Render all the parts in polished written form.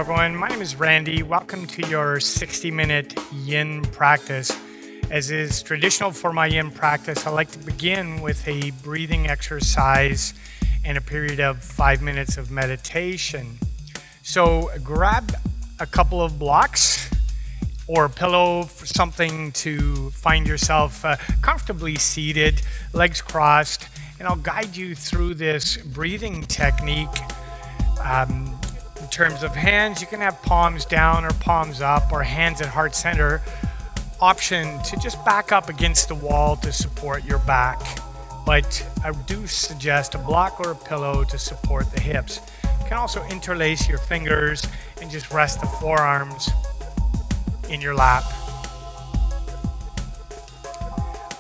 everyone. My name is Randy. Welcome to your 60-minute yin practice. As is traditional for my yin practice, I like to begin with a breathing exercise and a period of 5 minutes of meditation. So grab a couple of blocks or a pillow for something to find yourself comfortably seated, legs crossed, and I'll guide you through this breathing technique. In terms of hands, you can have palms down or palms up or hands at heart center. Option to just back up against the wall to support your back. But I do suggest a block or a pillow to support the hips. You can also interlace your fingers and just rest the forearms in your lap.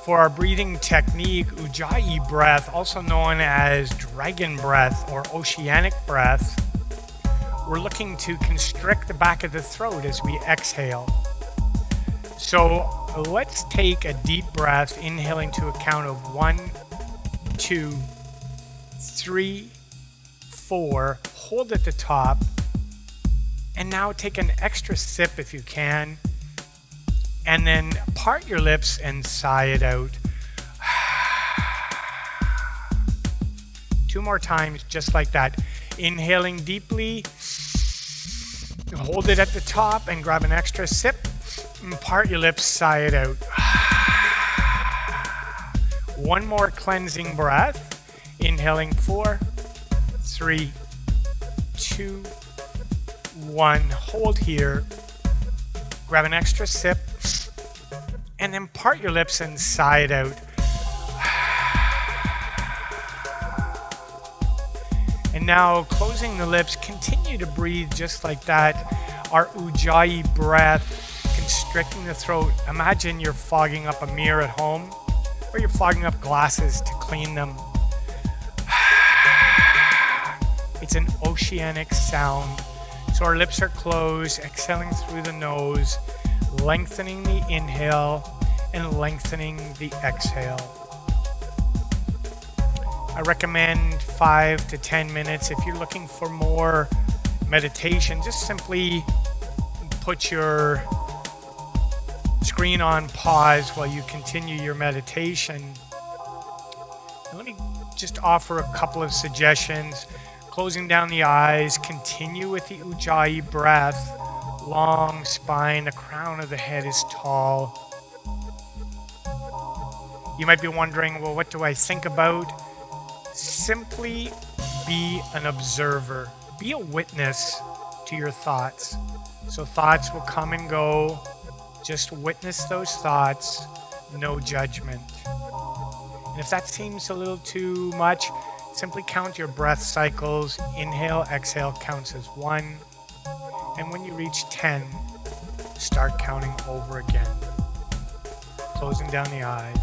For our breathing technique, Ujjayi breath, also known as dragon breath or oceanic breath, we're looking to constrict the back of the throat as we exhale. So let's take a deep breath, inhaling to a count of 1, 2, 3, 4. Hold at the top. And now take an extra sip if you can. And then part your lips and sigh it out. 2 more times, just like that. Inhaling deeply. Hold it at the top and grab an extra sip. And part your lips, sigh it out. 1 more cleansing breath. Inhaling 4, 3, 2, 1. Hold here. Grab an extra sip. And then part your lips and sigh it out. And now closing the lips, continue to breathe just like that. Our Ujjayi breath, constricting the throat. Imagine you're fogging up a mirror at home, or you're fogging up glasses to clean them. It's an oceanic sound. So our lips are closed, exhaling through the nose, lengthening the inhale and lengthening the exhale. I recommend 5 to 10 minutes. If you're looking for more meditation, just simply put your screen on pause while you continue your meditation. And let me just offer a couple of suggestions. Closing down the eyes, continue with the Ujjayi breath. Long spine, the crown of the head is tall. You might be wondering, well, what do I think about? Simply be an observer. Be a witness to your thoughts. So thoughts will come and go. Just witness those thoughts. No judgment. And if that seems a little too much, simply count your breath cycles. Inhale, exhale counts as 1. And when you reach 10, start counting over again. Closing down the eyes.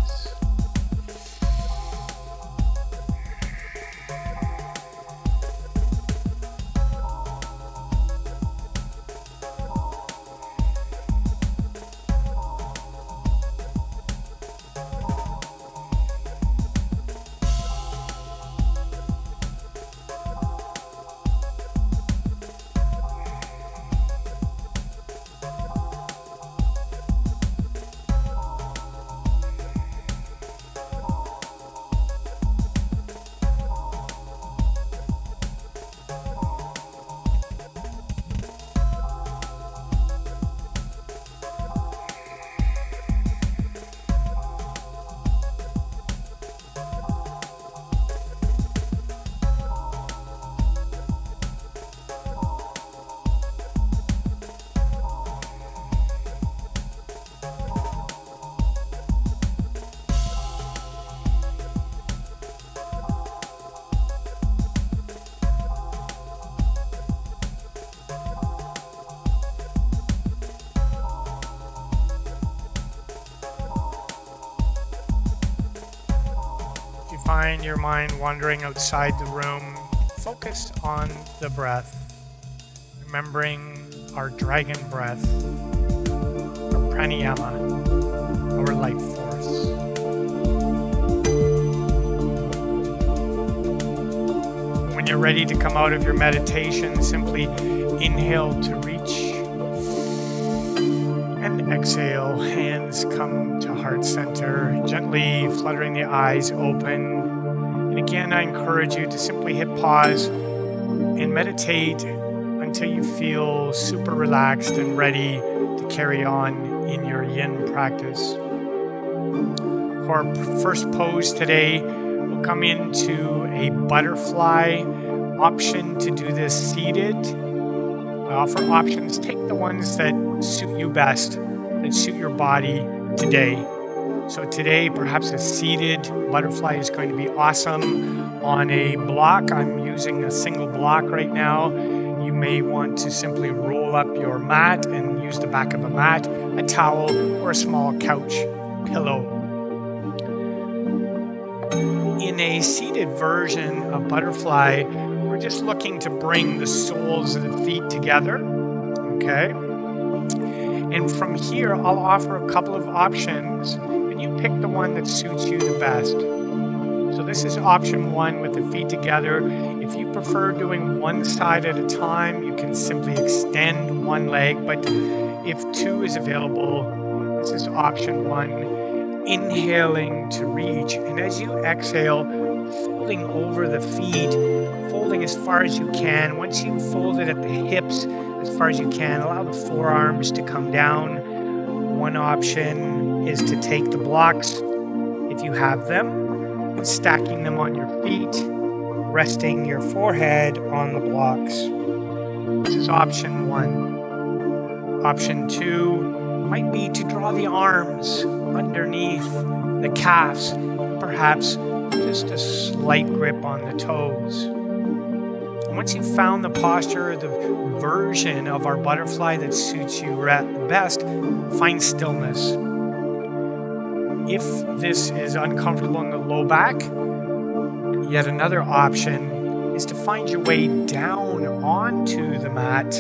Find your mind wandering outside the room, focus on the breath, remembering our dragon breath, our pranayama, our life force. you're ready to come out of your meditation, simply inhale to reach and exhale. Hands come to heart center, gently fluttering the eyes open. And again, I encourage you to simply hit pause and meditate until you feel super relaxed and ready to carry on in your yin practice. For our first pose today, we'll come into a butterfly. Option to do this seated. I offer options. Take the ones that suit you best, that suit your body today. So today, perhaps a seated butterfly is going to be awesome. On a block, I'm using a single block right now. You may want to simply roll up your mat and use the back of a mat, a towel, or a small couch pillow. In a seated version of butterfly, we're just looking to bring the soles of the feet together, okay? And from here, I'll offer a couple of options, and you pick the one that suits you the best. So this is option one with the feet together. If you prefer doing one side at a time, you can simply extend one leg, but if two is available, this is option one. Inhaling to reach, and as you exhale, folding over the feet, folding as far as you can. Once you've folded at the hips as far as you can, allow the forearms to come down. One option is to take the blocks, if you have them, and stacking them on your feet, resting your forehead on the blocks. This is option one. Option two might be to draw the arms underneath the calves, perhaps just a slight grip on the toes. And once you've found the posture, the version of our butterfly that suits you best, find stillness. If this is uncomfortable in the low back, yet another option is to find your way down onto the mat,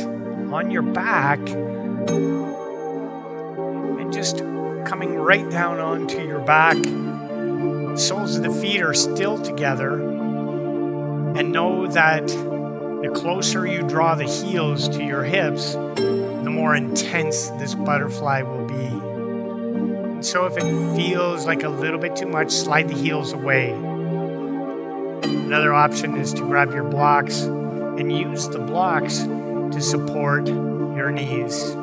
on your back, and just coming right down onto your back. Soles of the feet are still together, and know that the closer you draw the heels to your hips, the more intense this butterfly will be. And so if it feels like a little bit too much, slide the heels away. Another option is to grab your blocks and use the blocks to support your knees.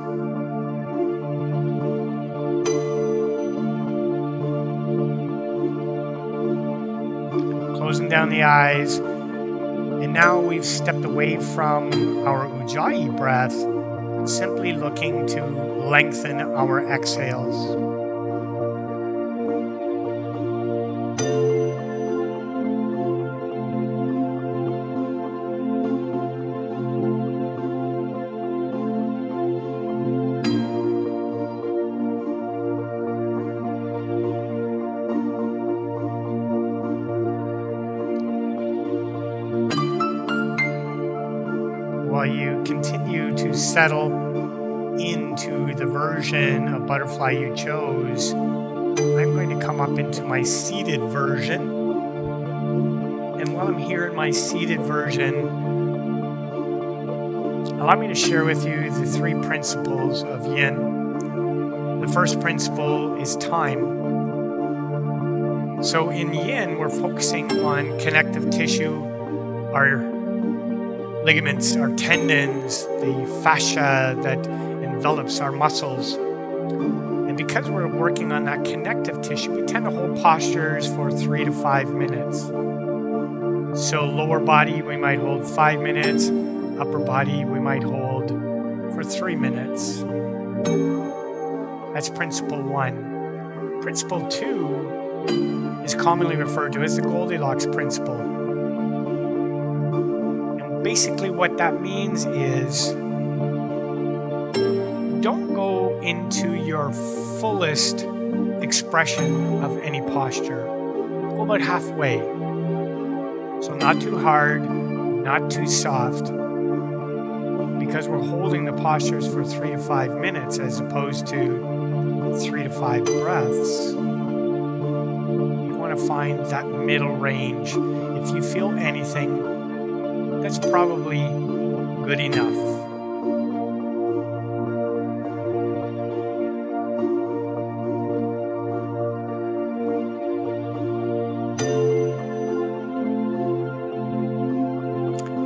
Closing down the eyes, and now we've stepped away from our Ujjayi breath, simply looking to lengthen our exhales. While you continue to settle into the version of butterfly you chose, I'm going to come up into my seated version. And while I'm here in my seated version, allow me to share with you the three principles of yin. The first principle is time. So in yin, we're focusing on connective tissue, our ligaments, our tendons, the fascia that envelops our muscles. And because we're working on that connective tissue, we tend to hold postures for 3 to 5 minutes. So lower body, we might hold 5 minutes. Upper body, we might hold for 3 minutes. That's principle one. Principle two is commonly referred to as the Goldilocks principle. Basically, what that means is don't go into your fullest expression of any posture. Go about halfway. So not too hard, not too soft, because we're holding the postures for 3 to 5 minutes as opposed to 3 to 5 breaths. You want to find that middle range. If you feel anything, that's probably good enough.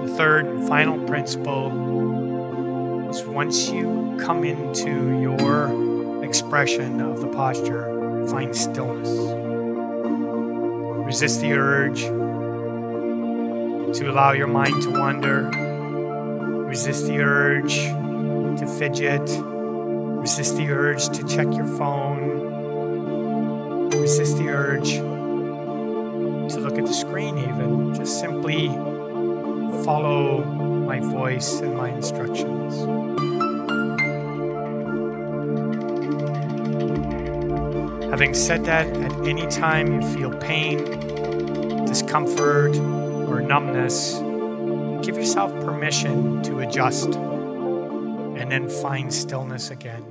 The third and final principle is once you come into your expression of the posture, find stillness. Resist the urge to allow your mind to wander. Resist the urge to fidget. Resist the urge to check your phone. Resist the urge to look at the screen even. Just simply follow my voice and my instructions. Having said that, at any time you feel pain, discomfort, or numbness, give yourself permission to adjust and then find stillness again.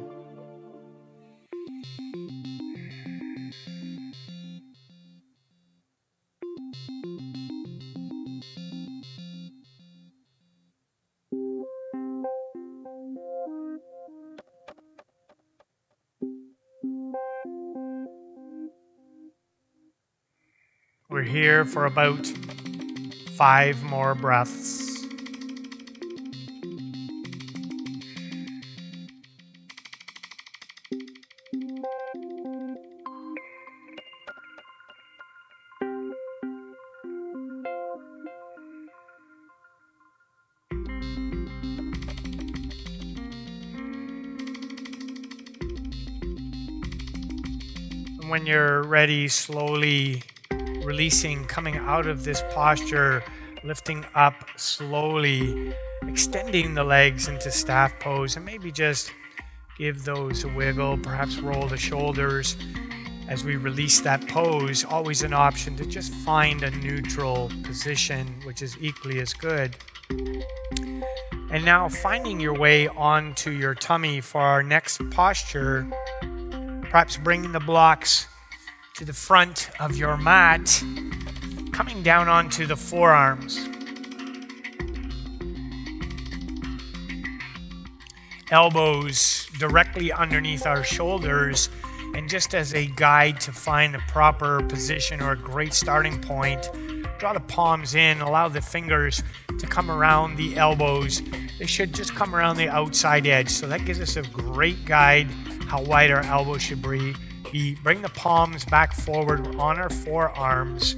We're here for about 5 more breaths. And when you're ready, slowly releasing, coming out of this posture, lifting up slowly, extending the legs into staff pose, and maybe just give those a wiggle, perhaps roll the shoulders as we release that pose. Always an option to just find a neutral position, which is equally as good. And now finding your way onto your tummy for our next posture, perhaps bringing the blocks to the front of your mat, coming down onto the forearms. Elbows directly underneath our shoulders, and just as a guide to find the proper position or a great starting point, draw the palms in, allow the fingers to come around the elbows. They should just come around the outside edge, so that gives us a great guide how wide our elbows should be. Bring the palms back forward on our forearms.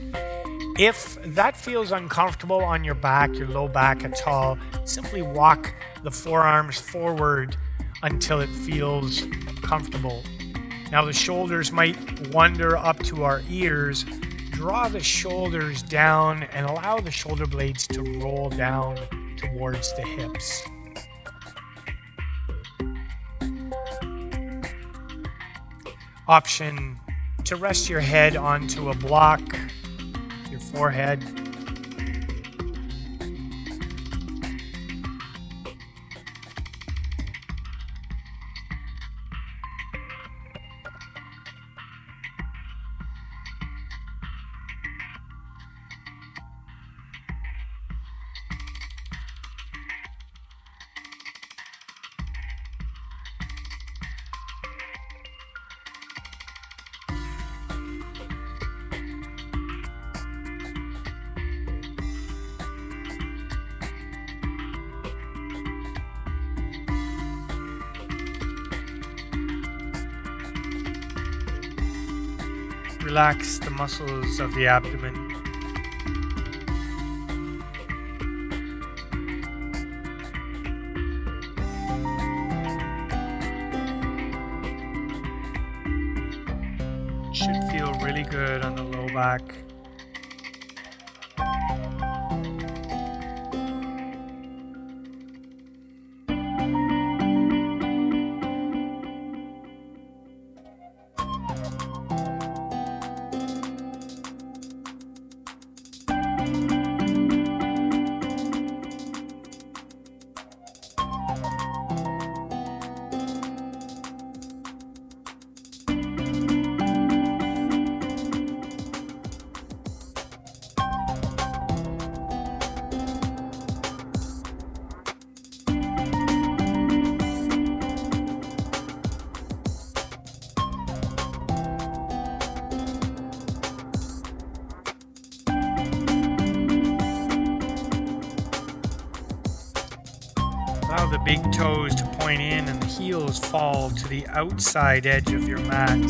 If that feels uncomfortable on your back, your low back at all, simply walk the forearms forward until it feels comfortable. Now the shoulders might wander up to our ears. Draw the shoulders down and allow the shoulder blades to roll down towards the hips. Option to rest your head onto a block, your forehead. Relax the muscles of the abdomen. Should feel really good on the low back. Allow the big toes to point in and the heels fall to the outside edge of your mat.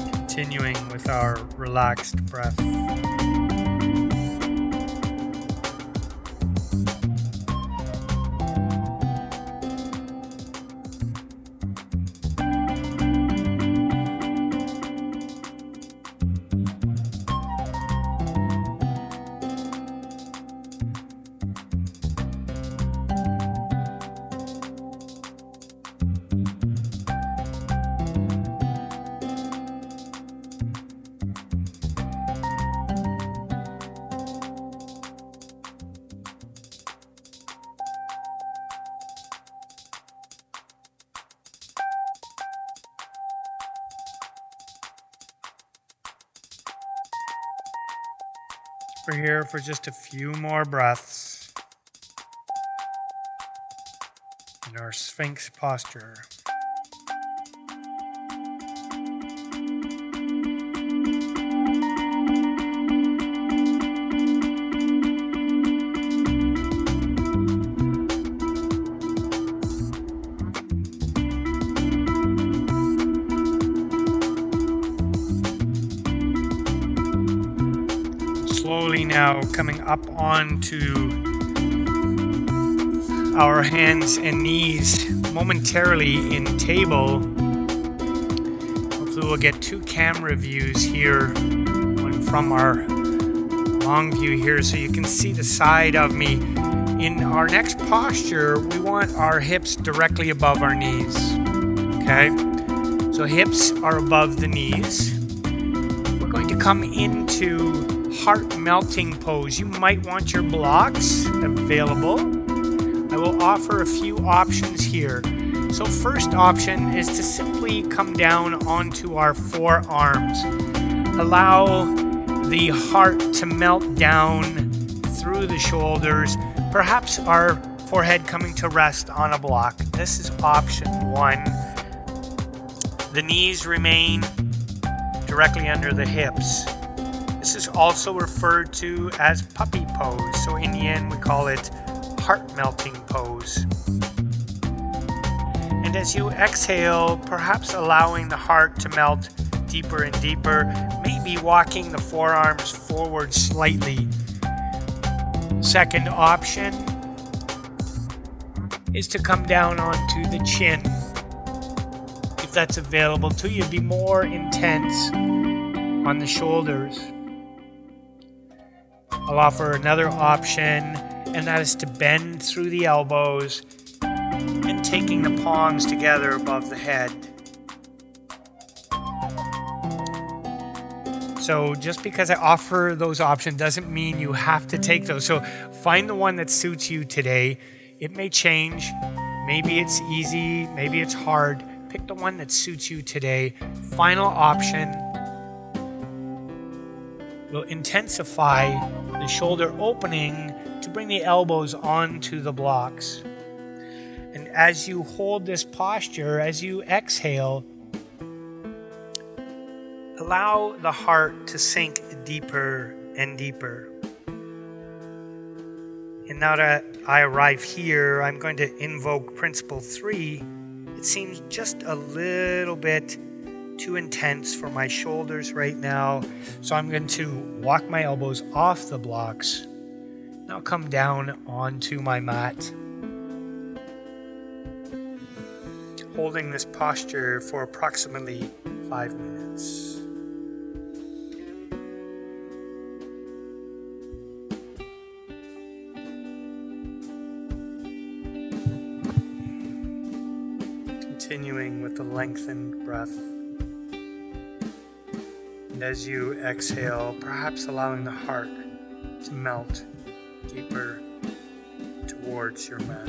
Continuing with our relaxed breath. We're here for just a few more breaths in our Sphinx posture. Slowly now coming up onto our hands and knees, momentarily in table. Hopefully we'll get two camera views here, one from our long view here so you can see the side of me. In our next posture, we want our hips directly above our knees, okay? So hips are above the knees. We're going to come into heart melting pose. You might want your blocks available. I will offer a few options here. So first option is to simply come down onto our forearms. Allow the heart to melt down through the shoulders, perhaps our forehead coming to rest on a block. This is option one. The knees remain directly under the hips. This is also referred to as puppy pose. So in yin, we call it heart melting pose. And as you exhale, perhaps allowing the heart to melt deeper and deeper, maybe walking the forearms forward slightly. Second option is to come down onto the chin. If that's available to you, be more intense on the shoulders. I'll offer another option, and that is to bend through the elbows and taking the palms together above the head. So just because I offer those options doesn't mean you have to take those. So find the one that suits you today. It may change. Maybe it's easy, maybe it's hard. Pick the one that suits you today. Final option will intensify the shoulder opening to bring the elbows onto the blocks. And as you hold this posture, as you exhale, allow the heart to sink deeper and deeper. And now that I arrive here, I'm going to invoke principle 3. It seems just a little bit too intense for my shoulders right now. So I'm going to walk my elbows off the blocks. Now come down onto my mat. Holding this posture for approximately 5 minutes. Continuing with the lengthened breath. And as you exhale, perhaps allowing the heart to melt deeper towards your mat.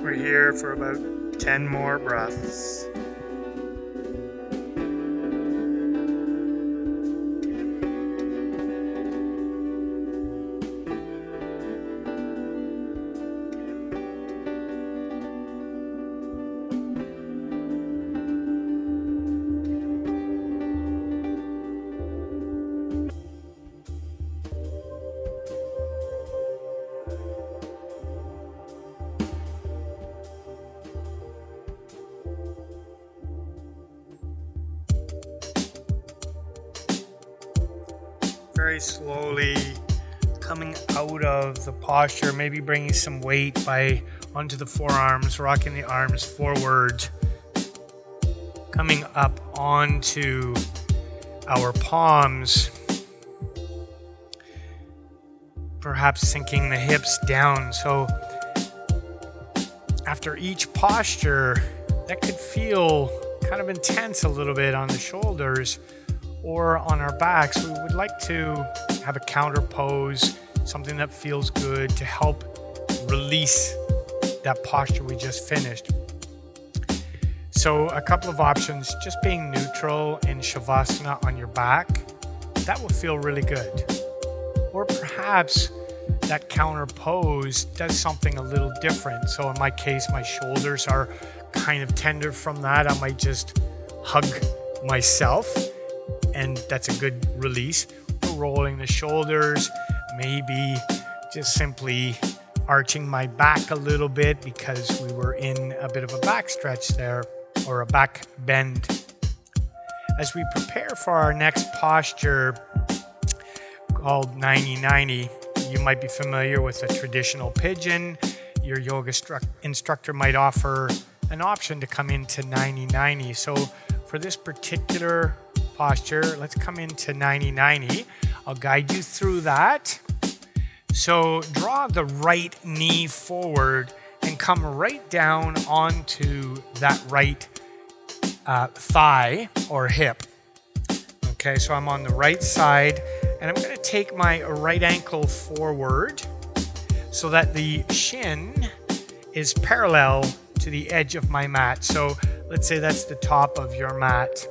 We're here for about 10 more breaths. Very slowly coming out of the posture, maybe bringing some weight onto the forearms, rocking the arms forward, coming up onto our palms, perhaps sinking the hips down. So after each posture, that could feel kind of intense a little bit on the shoulders or on our backs. We would like to have a counter pose, something that feels good to help release that posture we just finished. So a couple of options, just being neutral in Shavasana on your back, that will feel really good. Or perhaps that counter pose does something a little different. So in my case, my shoulders are kind of tender from that. I might just hug myself, and that's a good release. We're rolling the shoulders, maybe just simply arching my back a little bit because we were in a bit of a back stretch there, or a back bend. As we prepare for our next posture called 90-90, you might be familiar with a traditional pigeon. Your yoga instructor might offer an option to come into 90-90. So for this particular posture, let's come into 90-90. I'll guide you through that. So draw the right knee forward and come right down onto that right thigh or hip. Okay, so I'm on the right side, and I'm going to take my right ankle forward so that the shin is parallel to the edge of my mat. So let's say that's the top of your mat.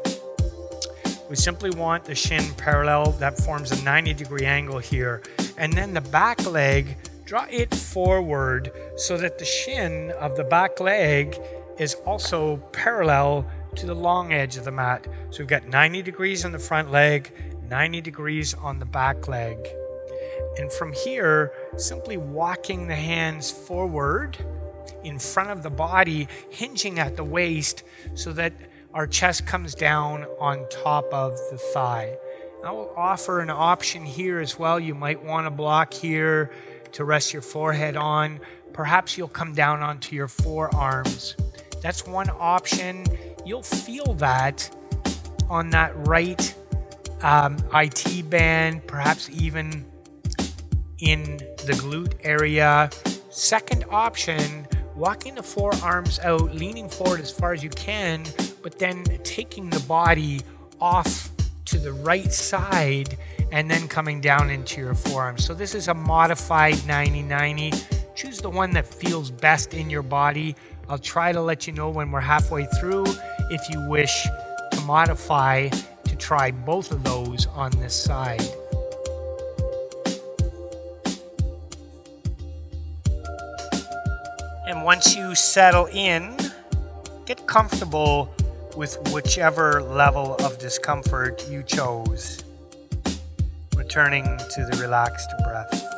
We simply want the shin parallel. That forms a 90-degree angle here. And then the back leg, draw it forward so that the shin of the back leg is also parallel to the long edge of the mat. So we've got 90 degrees on the front leg, 90 degrees on the back leg. And from here, simply walking the hands forward in front of the body, hinging at the waist so that our chest comes down on top of the thigh. I will offer an option here as well. You might want to block here to rest your forehead on. Perhaps you'll come down onto your forearms. That's one option. You'll feel that on that right IT band, perhaps even in the glute area. Second option, walking the forearms out, leaning forward as far as you can, but then taking the body off to the right side and then coming down into your forearms. So this is a modified 90-90. Choose the one that feels best in your body. I'll try to let you know when we're halfway through if you wish to modify to try both of those on this side. And once you settle in, get comfortable with whichever level of discomfort you chose. Returning to the relaxed breath.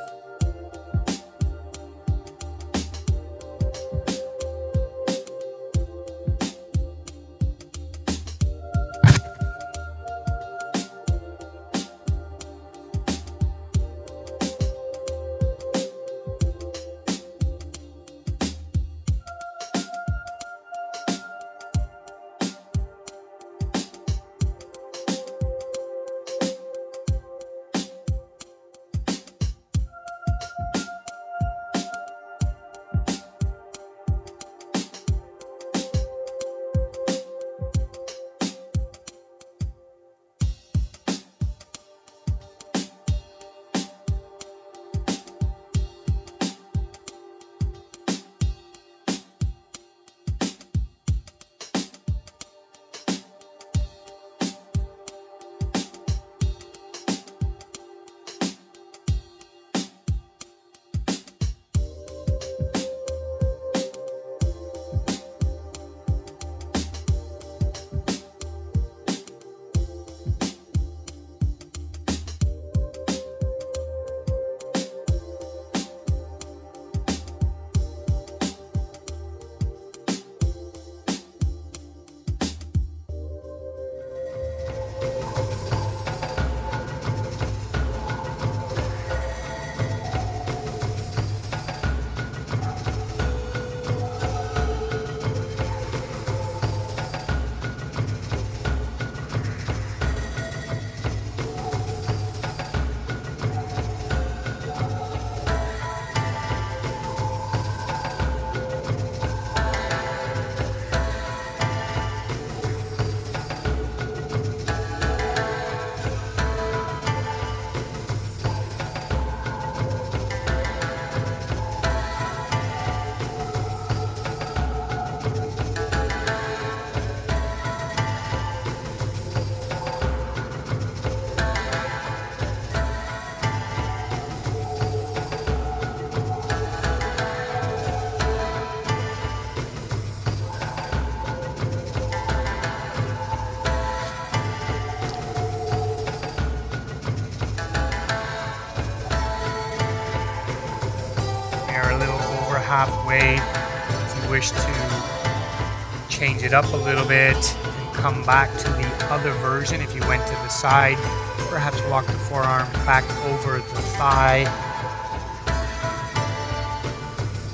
halfway. If you wish to change it up a little bit and come back to the other version, if you went to the side, perhaps walk the forearm back over the thigh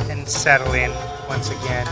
and settle in once again.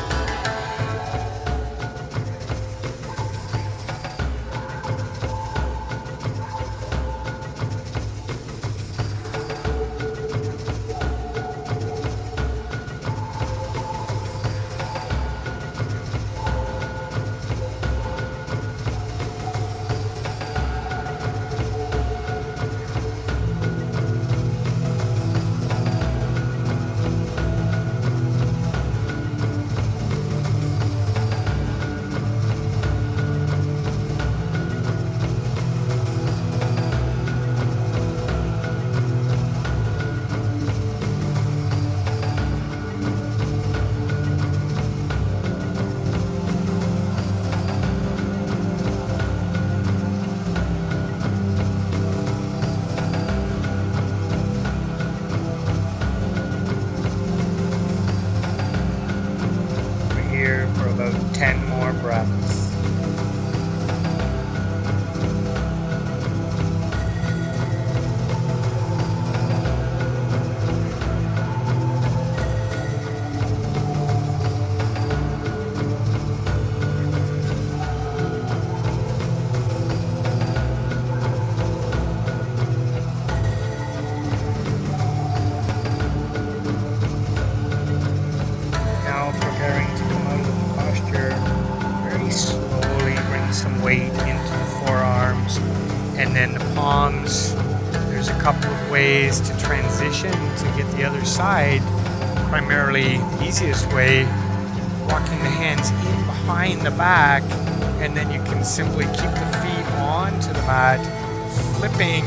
For about 10 more breaths. Now preparing to come out of the posture, very slowly bring some weight into the forearms and then the palms. There's a couple of ways to transition to get the other side. Primarily, the easiest way, walking the hands in behind the back, and then you can simply keep the feet onto the mat, flipping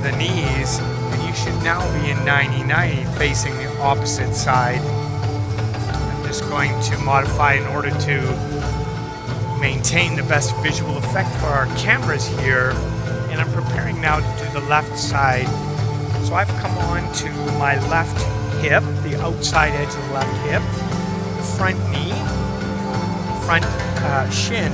the knees, and you should now be in 90-90 facing the opposite side. Going to modify in order to maintain the best visual effect for our cameras here, and I'm preparing now to do the left side. So I've come on to my left hip, the outside edge of the left hip, the front knee, front shin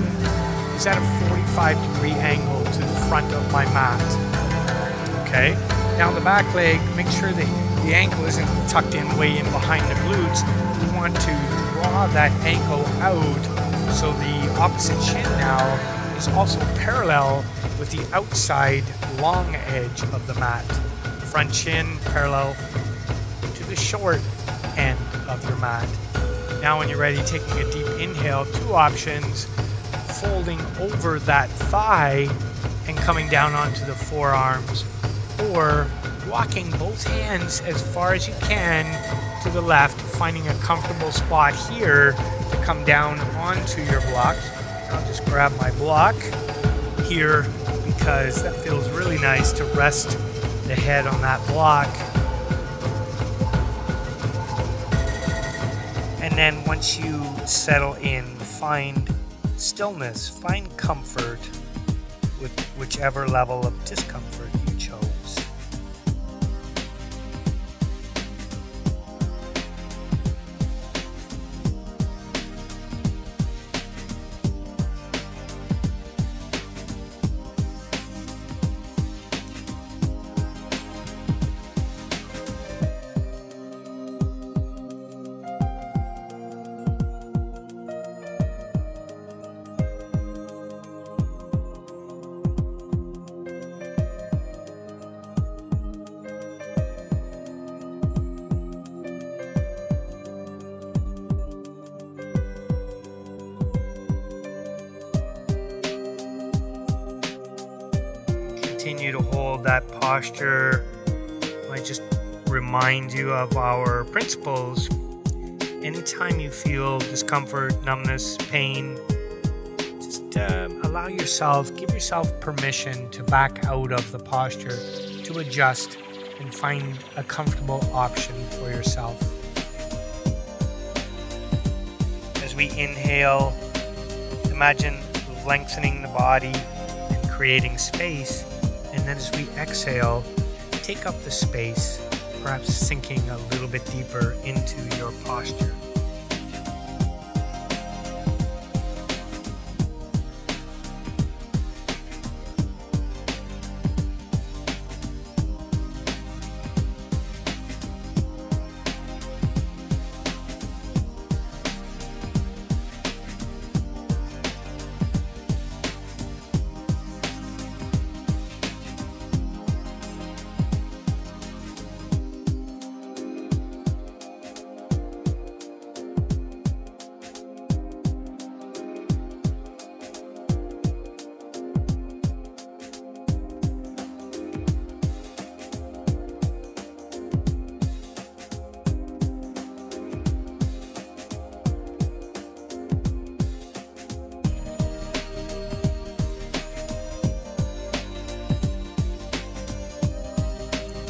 is at a 45-degree angle to the front of my mat. Okay, now the back leg, make sure that the ankle isn't tucked in way in behind the glutes. We want to draw that ankle out so the opposite shin now is also parallel with the outside long edge of the mat. Front shin parallel to the short end of your mat. Now when you're ready, taking a deep inhale, two options: folding over that thigh and coming down onto the forearms, or walking both hands as far as you can to the left, finding a comfortable spot here to come down onto your block. I'll just grab my block here because that feels really nice to rest the head on that block. And then once you settle in, find stillness, find comfort with whichever level of discomfort you chose. Continue to hold that posture. I just remind you of our principles. Anytime you feel discomfort, numbness, pain, just allow yourself, give yourself permission to back out of the posture, to adjust and find a comfortable option for yourself. As we inhale, imagine lengthening the body and creating space. And then as we exhale, take up the space perhaps sinking a little bit deeper into your posture.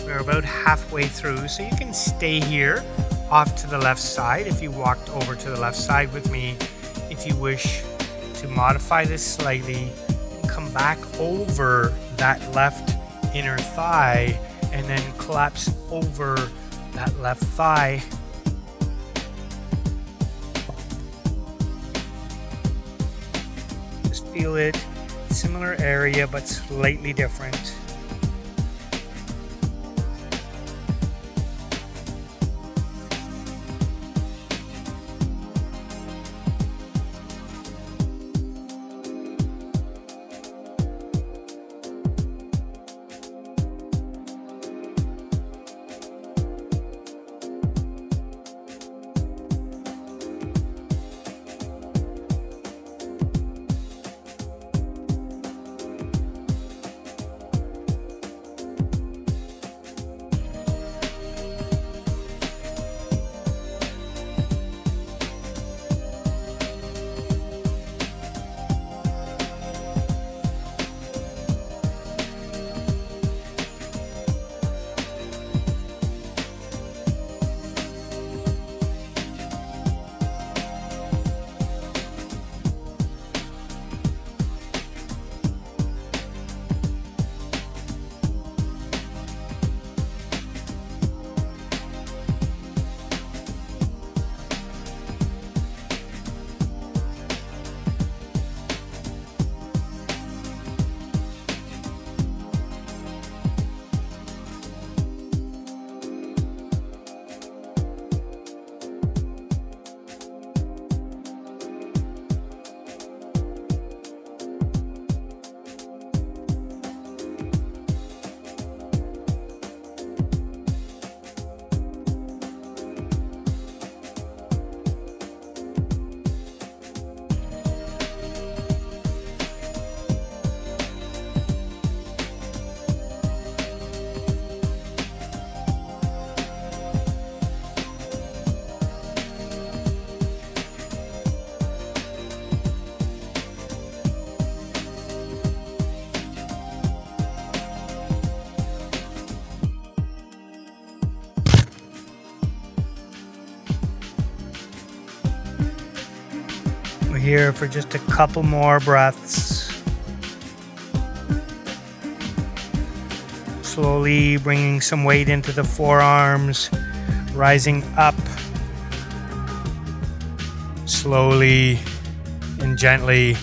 We're about halfway through, so you can stay here off to the left side if you walked over to the left side with me. If you wish to modify this slightly, come back over that left inner thigh and then collapse over that left thigh. Just feel it, similar area but slightly different. Here for just a couple more breaths. Slowly bringing some weight into the forearms, rising up slowly and gently.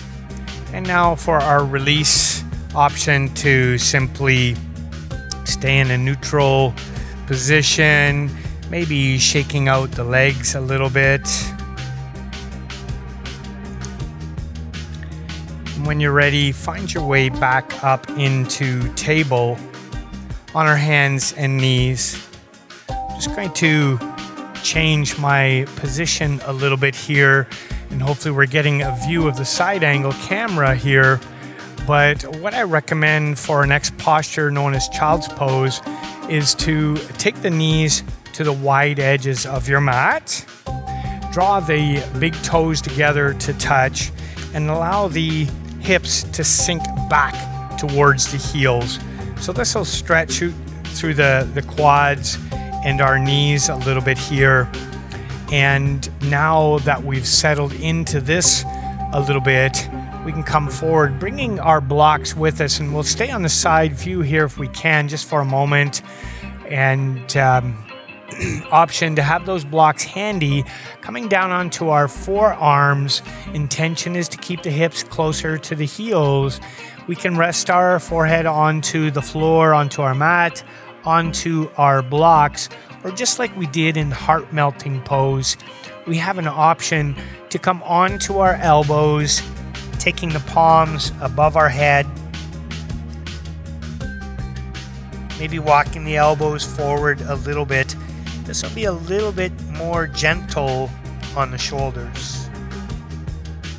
And now for our release option, to simply stay in a neutral position, maybe shaking out the legs a little bit. When you're ready, find your way back up into table on our hands and knees. Just going to change my position a little bit here, and hopefully we're getting a view of the side angle camera here. But what I recommend for our next posture, known as child's pose, is to take the knees to the wide edges of your mat. Draw the big toes together to touch and allow the hips to sink back towards the heels. So this will stretch through the quads and our knees a little bit here. And now that we've settled into this a little bit, we can come forward, bringing our blocks with us, and we'll stay on the side view here if we can, just for a moment. and option to have those blocks handy coming down onto our forearms. Intention is to keep the hips closer to the heels. We can rest our forehead onto the floor, onto our mat, onto our blocks, or just like we did in heart melting pose, we have an option to come onto our elbows, taking the palms above our head, maybe walking the elbows forward a little bit. This will be a little bit more gentle on the shoulders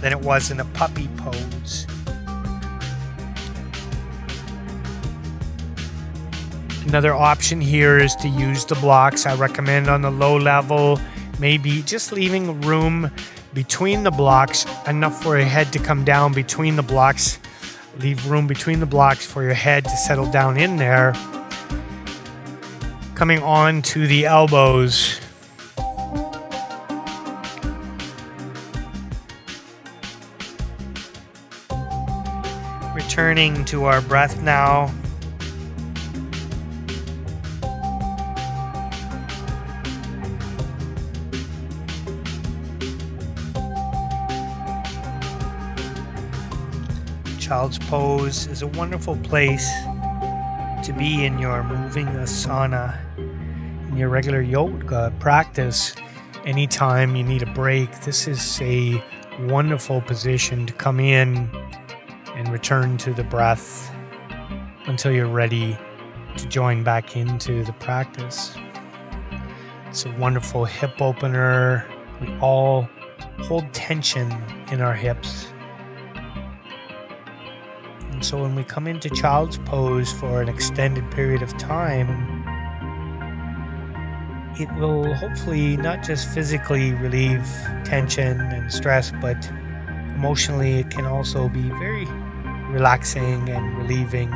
than it was in a puppy pose. Another option here is to use the blocks. I recommend on the low level, maybe just leaving room between the blocks, enough for your head to come down between the blocks. Leave room between the blocks for your head to settle down in there. Coming on to the elbows. Returning to our breath now. Child's pose is a wonderful place to be in your moving asana, in your regular yoga practice. Anytime you need a break, this is a wonderful position to come in and return to the breath until you're ready to join back into the practice. It's a wonderful hip opener. We all hold tension in our hips. And so when we come into child's pose for an extended period of time, it will hopefully not just physically relieve tension and stress, but emotionally it can also be very relaxing and relieving.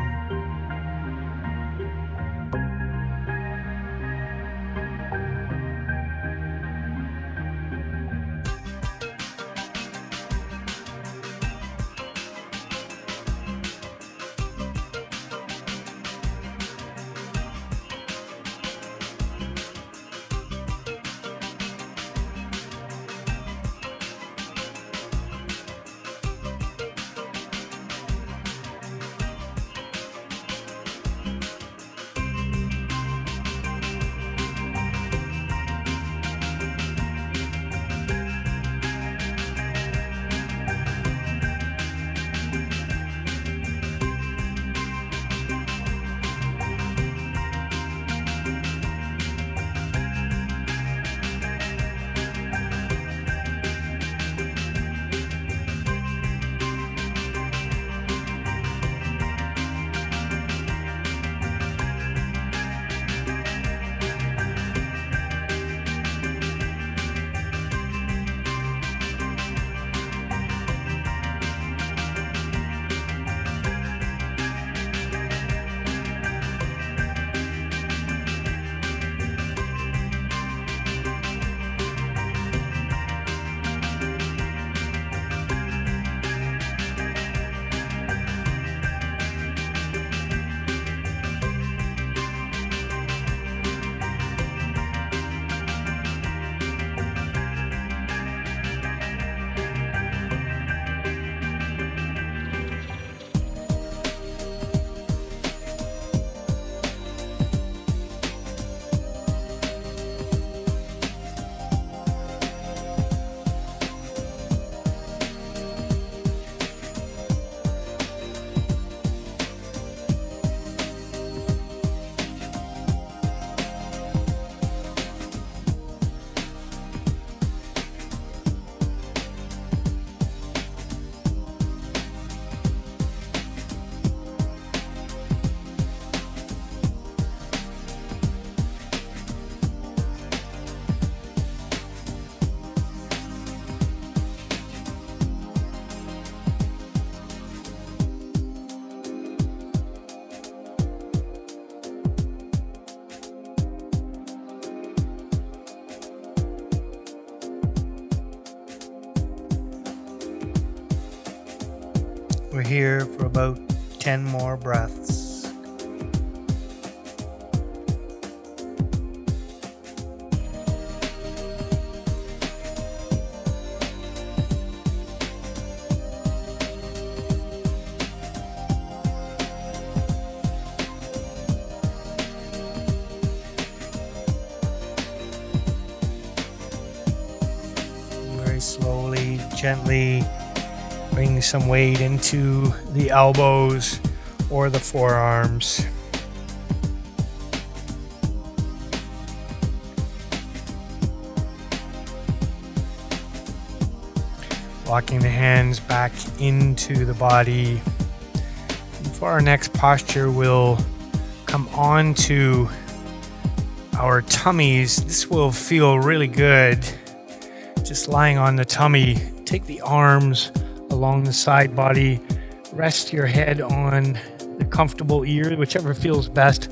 We're here for about 10 more breaths. gently bring some weight into the elbows or the forearms. Walking the hands back into the body. And for our next posture, we'll come on to our tummies. This will feel really good. Just lying on the tummy. Take the arms along the side body. Rest your head on the comfortable ear, whichever feels best.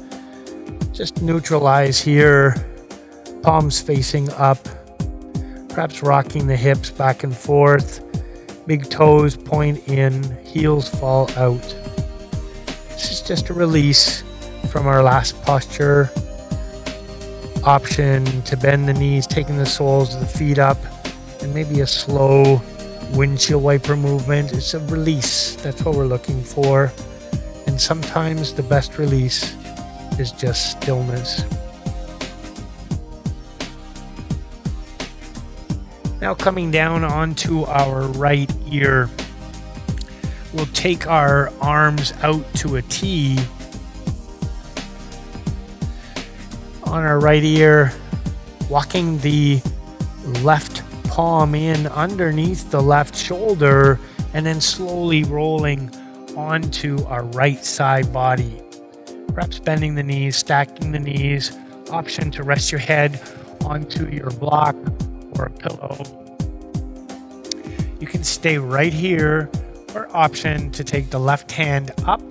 Just neutralize here. Palms facing up. Perhaps rocking the hips back and forth. Big toes point in, heels fall out. This is just a release from our last posture. Option to bend the knees, taking the soles of the feet up, and maybe a slow windshield wiper movement. It's a release. That's what we're looking for. And sometimes the best release is just stillness. Now coming down onto our right ear, we'll take our arms out to a T. On our right ear, walking the left palm in underneath the left shoulder, and then slowly rolling onto our right side body. Perhaps bending the knees, stacking the knees. Option to rest your head onto your block or a pillow. You can stay right here, or option to take the left hand up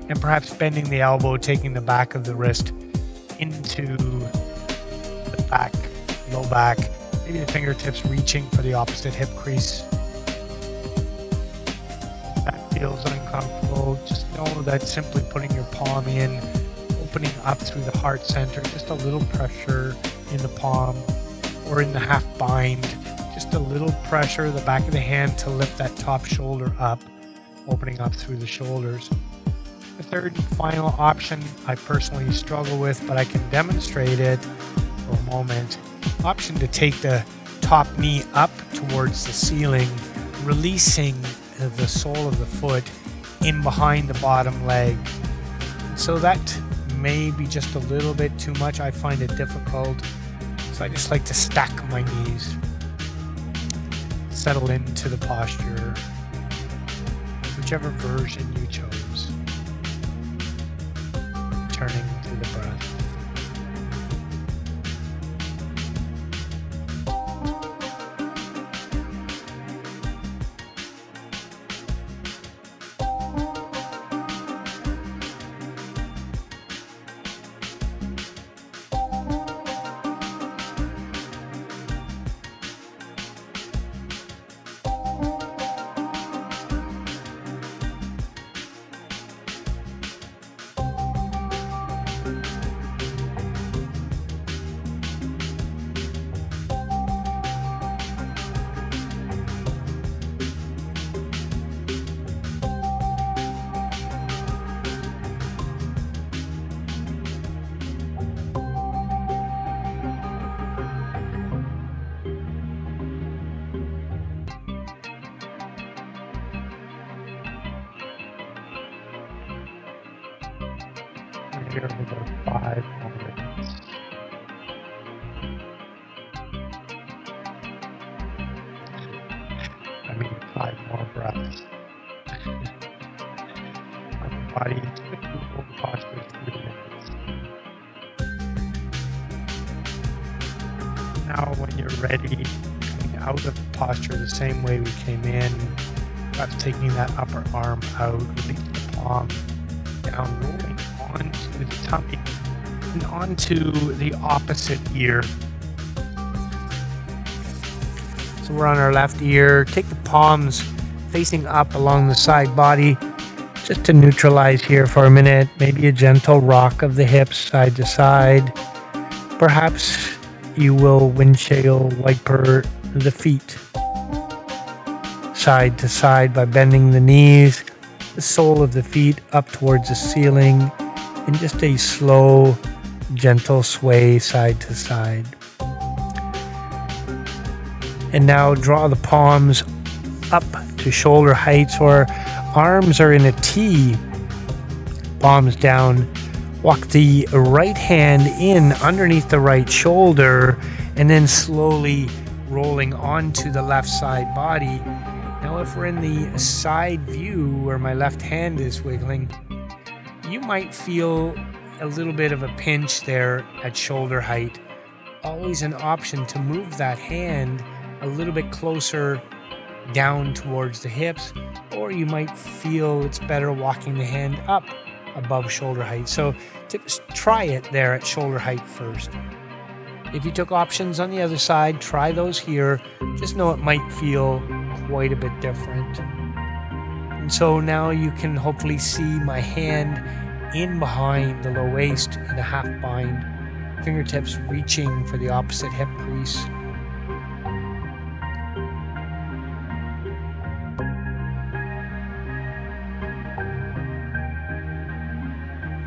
and perhaps bending the elbow, taking the back of the wrist into the back, low back, maybe the fingertips reaching for the opposite hip crease. If that feels uncomfortable, just know that simply putting your palm in, opening up through the heart center, just a little pressure in the palm or in the half bind, just a little pressure, the back of the hand to lift that top shoulder up, opening up through the shoulders. The third and final option I personally struggle with, but I can demonstrate it for a moment. Option to take the top knee up towards the ceiling, releasing the sole of the foot in behind the bottom leg. So that may be just a little bit too much. I find it difficult. So I just like to stack my knees, settle into the posture, whichever version you chose. Turning to the breath. Here for about 5 more minutes. I mean 5 more breaths. On the body, typically hold the posture 3 minutes. Now when you're ready, coming out of the posture the same way we came in, perhaps taking that upper arm out, releasing the palm down, rolling onto the tummy and onto the opposite ear. So we're on our left ear. Take the palms facing up along the side body, just to neutralize here for a minute. Maybe a gentle rock of the hips side to side. Perhaps you will windshield wiper the feet side to side by bending the knees, the sole of the feet up towards the ceiling, in just a slow, gentle sway side to side. And now draw the palms up to shoulder height, so our arms are in a T, palms down. Walk the right hand in underneath the right shoulder, and then slowly rolling onto the left side body. Now if we're in the side view where my left hand is wiggling, you might feel a little bit of a pinch there at shoulder height. Always an option to move that hand a little bit closer down towards the hips, or you might feel it's better walking the hand up above shoulder height. So try it there at shoulder height first. If you took options on the other side, try those here. Just know it might feel quite a bit different. And so now you can hopefully see my hand in behind the low waist in a half bind, fingertips reaching for the opposite hip crease.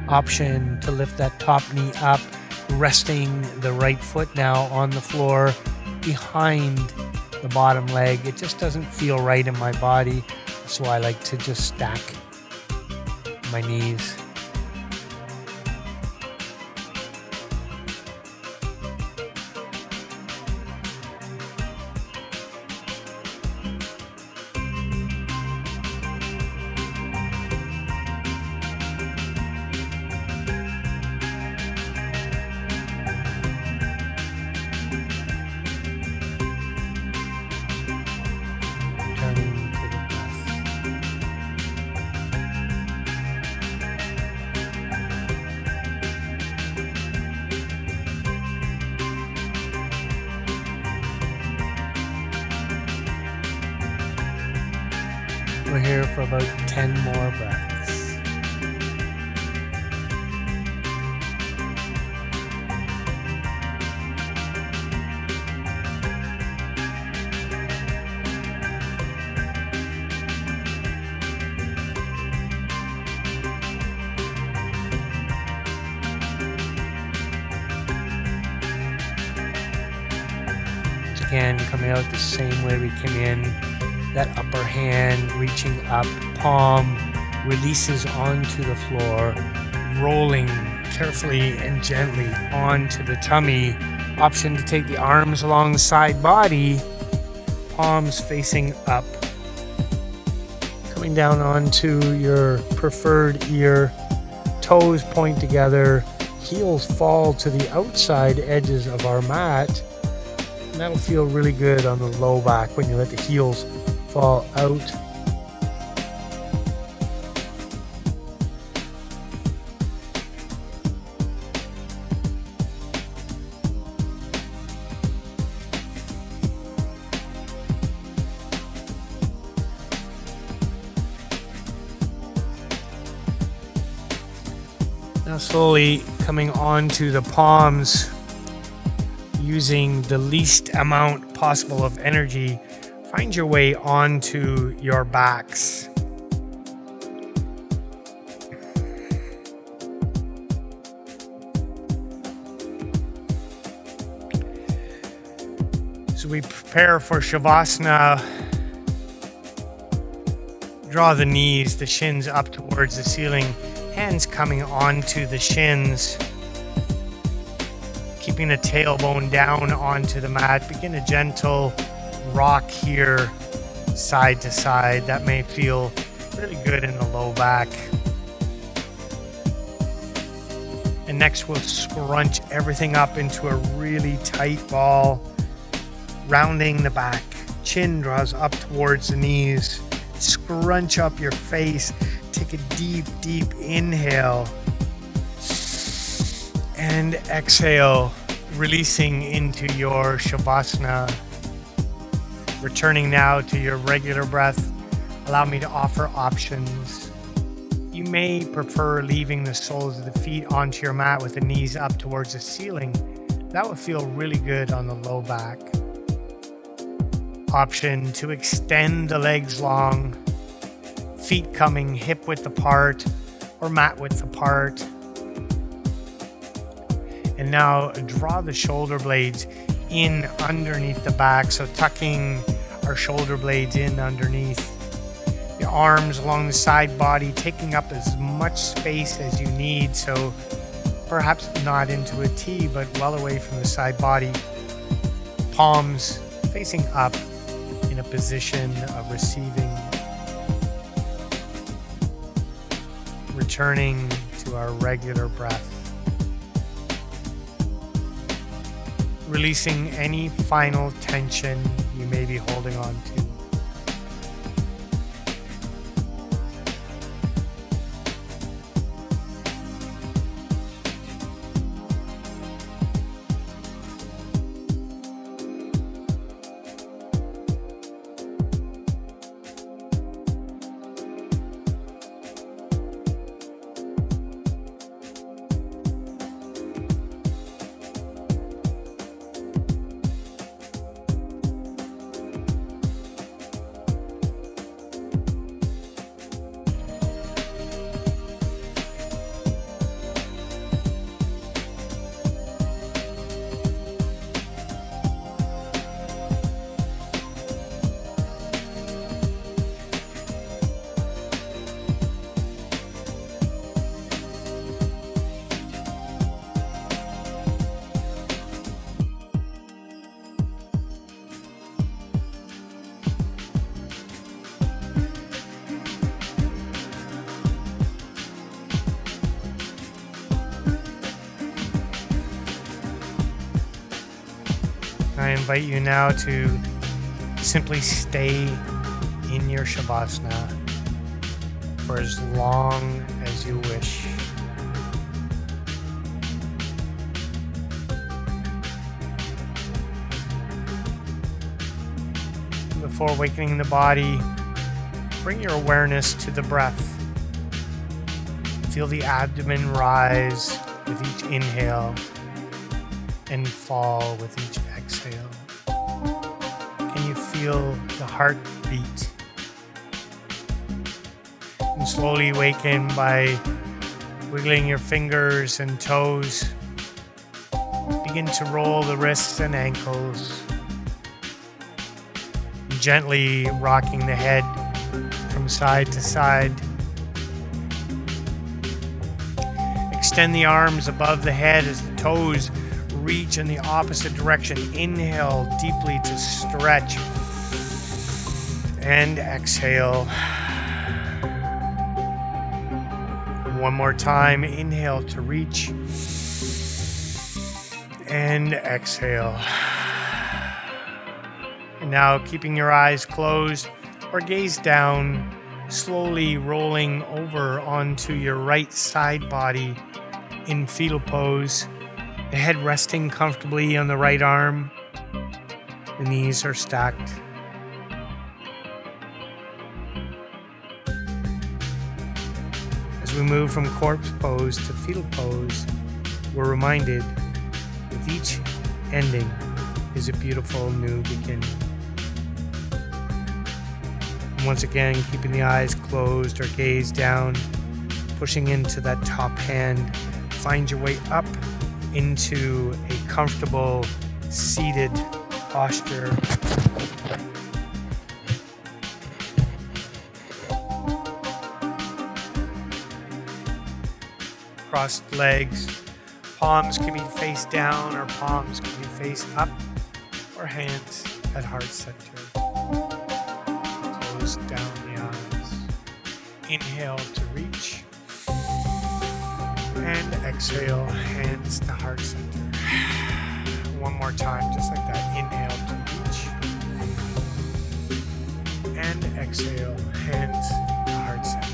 Option to lift that top knee up, resting the right foot now on the floor behind the bottom leg. It just doesn't feel right in my body, so I like to just stack my knees. We're here for about 10 more breaths. Again, coming out the same way we came in. That upper hand reaching up, palm releases onto the floor, rolling carefully and gently onto the tummy. Option to take the arms along the side body, palms facing up, coming down onto your preferred ear, toes point together, heels fall to the outside edges of our mat. And that'll feel really good on the low back when you let the heels fall out. Now slowly coming onto the palms, using the least amount possible of energy. Find your way onto your backs. So we prepare for Shavasana. Draw the knees, the shins up towards the ceiling, hands coming onto the shins. Keeping the tailbone down onto the mat. Begin a gentle rock here, side to side. That may feel really good in the low back. And next we'll scrunch everything up into a really tight ball, rounding the back. Chin draws up towards the knees. Scrunch up your face. Take a deep, deep inhale. And exhale, releasing into your Shavasana. Returning now to your regular breath, allow me to offer options. You may prefer leaving the soles of the feet onto your mat with the knees up towards the ceiling. That would feel really good on the low back. Option to extend the legs long, feet coming hip width apart or mat width apart. And now draw the shoulder blades in underneath the back, so tucking our shoulder blades in underneath. The arms along the side body, taking up as much space as you need, so perhaps not into a T, but well away from the side body. Palms facing up in a position of receiving. Returning to our regular breath. Releasing any final tension you may be holding on to. I invite you now to simply stay in your Shavasana for as long as you wish. Before awakening the body, bring your awareness to the breath. Feel the abdomen rise with each inhale and fall with each exhale. Can you feel the heart beat? And slowly awaken by wiggling your fingers and toes. Begin to roll the wrists and ankles. Gently rocking the head from side to side. Extend the arms above the head as the toes reach in the opposite direction. Inhale deeply to stretch and exhale. One more time. Inhale to reach and exhale. And now, keeping your eyes closed or gaze down, slowly rolling over onto your right side body in fetal pose. The head resting comfortably on the right arm. The knees are stacked. As we move from corpse pose to fetal pose, we're reminded with each ending is a beautiful new beginning. And once again, keeping the eyes closed or gaze down, pushing into that top hand, find your way up into a comfortable seated posture. Crossed legs, palms can be face down or palms can be face up, or hands at heart center. Close down the eyes. Inhale to reach. And exhale, hands to heart center. One more time, just like that. Inhale to reach. And exhale, hands to heart center.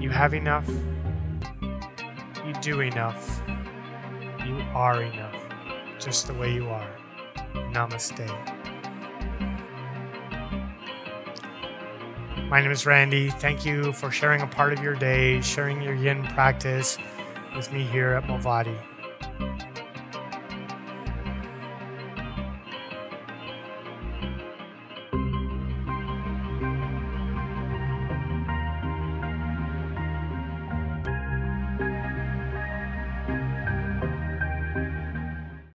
You have enough. You do enough. You are enough. Just the way you are. Namaste. My name is Randy. Thank you for sharing a part of your day, sharing your yin practice with me here at MOVATI.